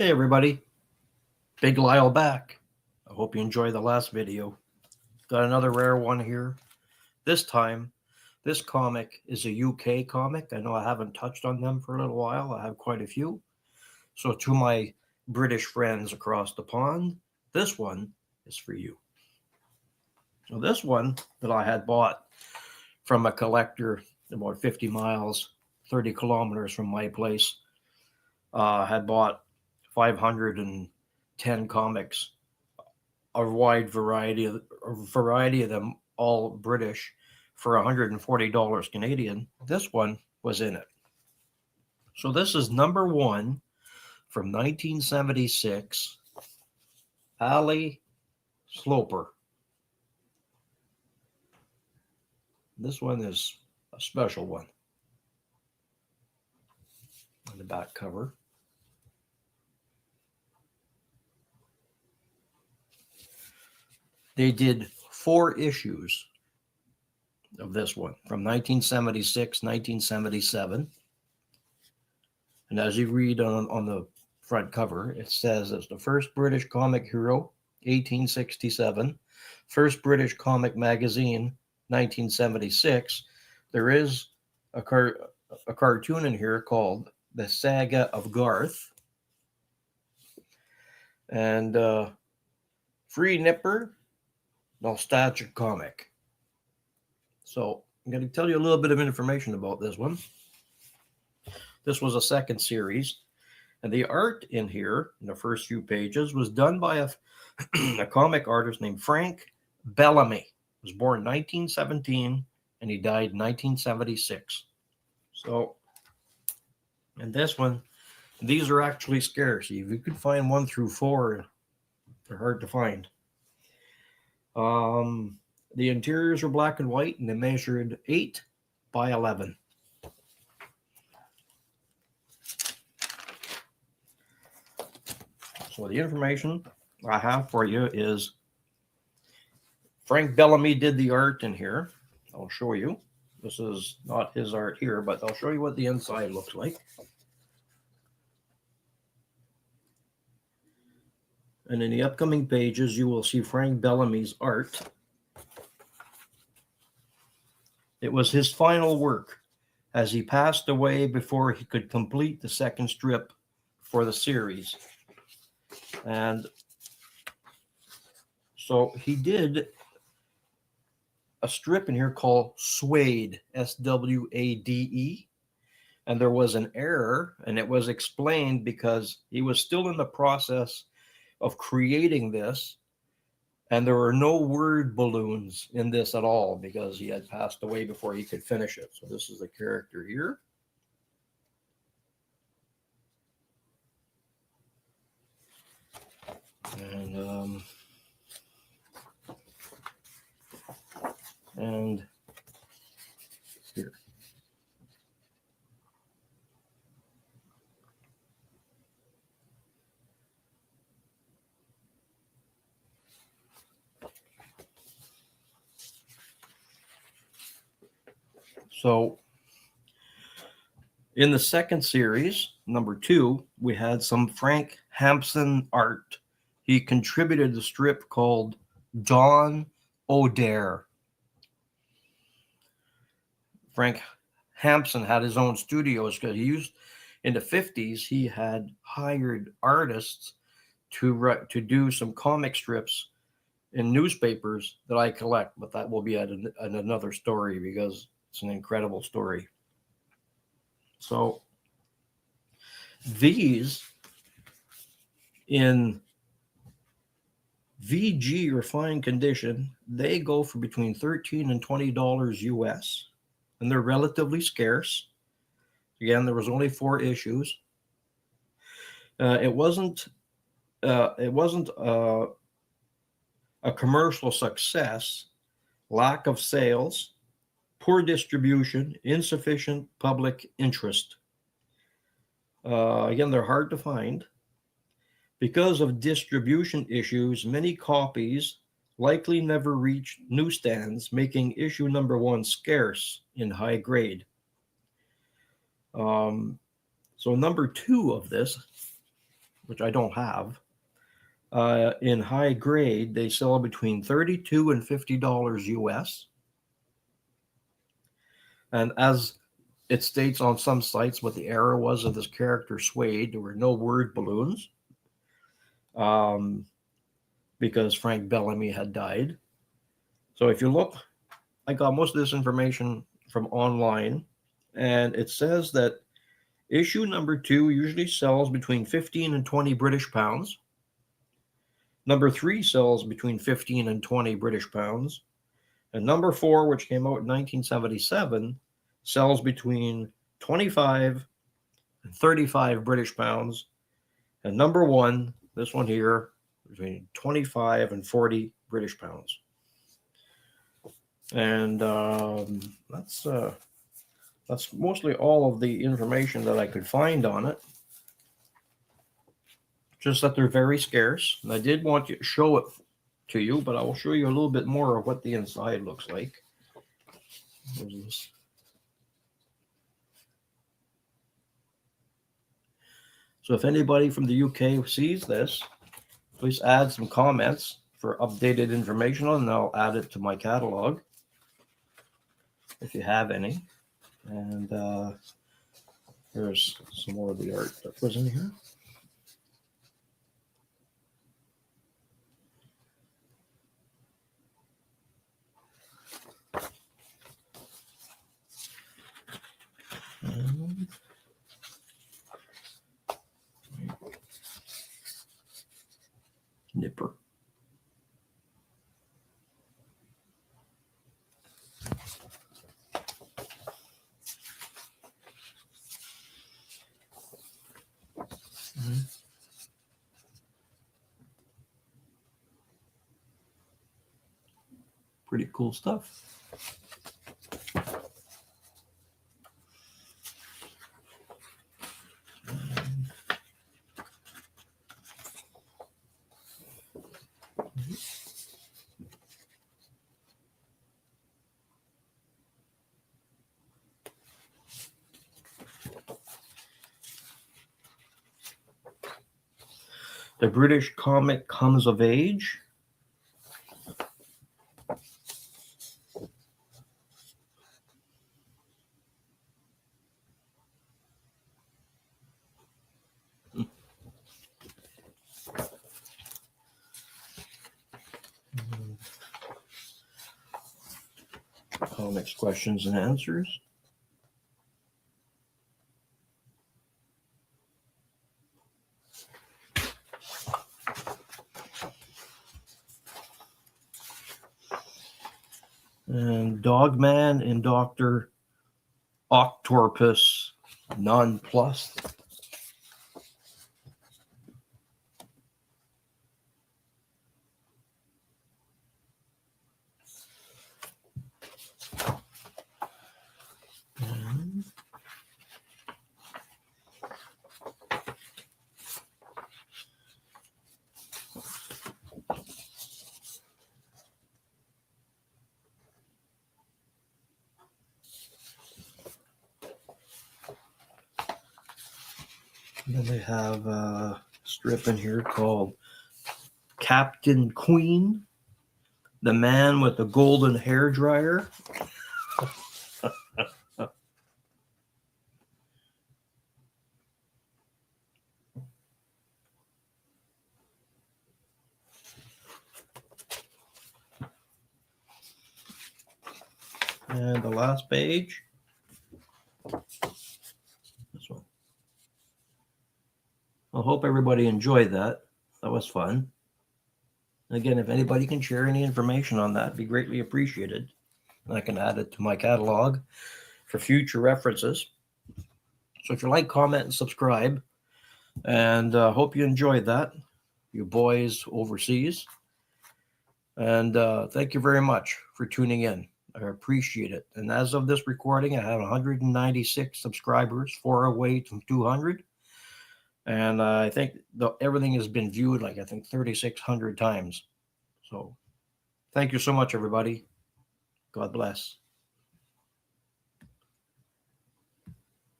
Hey everybody, Big Lyle back. I hope you enjoyed the last video. Got another rare one here. This time, this comic is a UK comic. I know I haven't touched on them for a little while. I have quite a few. So to my British friends across the pond, this one is for you. So this one that I had bought from a collector about 50 miles, 30 kilometers from my place, had bought 510 comics, a wide variety of them, all British, for $140 Canadian. This one was in it. So this is number one from 1976, Ali Sloper. This one is a special one. On the back cover. They did 4 issues of this one from 1976, 1977. And as you read on the front cover, it says it's the first British comic hero, 1867, first British comic magazine, 1976. There is a cartoon in here called The Saga of Garth. And Free Nipper, nostalgic comic. So I'm going to tell you a little bit of information about this one. This was a second series, and the art in here in the first few pages was done by a comic artist named Frank Bellamy. He was born 1917 and he died 1976. So, and this one, these are actually scarce. If you could find 1 through 4, they're hard to find. The interiors were black and white, and they measured 8 by 11. So the information I have for you is Frank Bellamy did the art in here. I'll show you. This is not his art here, but I'll show you what the inside looks like. And in the upcoming pages, you will see Frank Bellamy's art. It was his final work, as he passed away before he could complete the second strip for the series. And so he did a strip in here called Swade, S-W-A-D-E. And there was an error, and it was explained because he was still in the process of creating this, and there were no word balloons in this at all because he had passed away before he could finish it. So this is the character here. And here. So in the second series, number 2, we had some Frank Hampson art. He contributed the strip called John O'Dare. Frank Hampson had his own studios because he used, in the 50s, he had hired artists to do some comic strips in newspapers that I collect, but that will be at another story because it's an incredible story. So these in VG or fine condition, they go for between $13 and $20 US, and they're relatively scarce. Again, there was only 4 issues. It wasn't a commercial success. Lack of sales, poor distribution, insufficient public interest. Again, they're hard to find. Because of distribution issues, many copies likely never reached newsstands, making issue number 1 scarce in high grade. So number 2 of this which I don't have. In high grade, they sell between $32 and $50 US. And as it states on some sites what the error was of this character Suede, there were no word balloons, because Frank Bellamy had died. So if you look, I got most of this information from online, and it says that issue number 2 usually sells between 15 and 20 British pounds. Number 3 sells between 15 and 20 British pounds. And number 4, which came out in 1977, sells between 25 and 35 British pounds. And number 1, this one here, between 25 and 40 British pounds. And that's mostly all of the information that I could find on it. Just that they're very scarce. And I did want to show it to you, but I will show you a little bit more of what the inside looks like. There's this. So if anybody from the UK sees this, please add some comments for updated information on it, and I'll add it to my catalog if you have any. And there's some more of the art that was in here. And nipper. Pretty cool stuff. The British comic comes of age. Comics questions and answers. And Dogman and Dr. Octopus Nonplussed. And then they have a strip in here called Captain Queen, the man with the golden hair dryer. And the last page, this one. I hope everybody enjoyed that. That was fun. Again, if anybody can share any information on that, it'd be greatly appreciated. And I can add it to my catalog for future references. So if you like, comment, and subscribe. And hope you enjoyed that, you boys overseas. And thank you very much for tuning in. I appreciate it. And as of this recording, I have 196 subscribers, 4 away from 200. And I think everything has been viewed like, I think, 3,600 times. So thank you so much, everybody. God bless.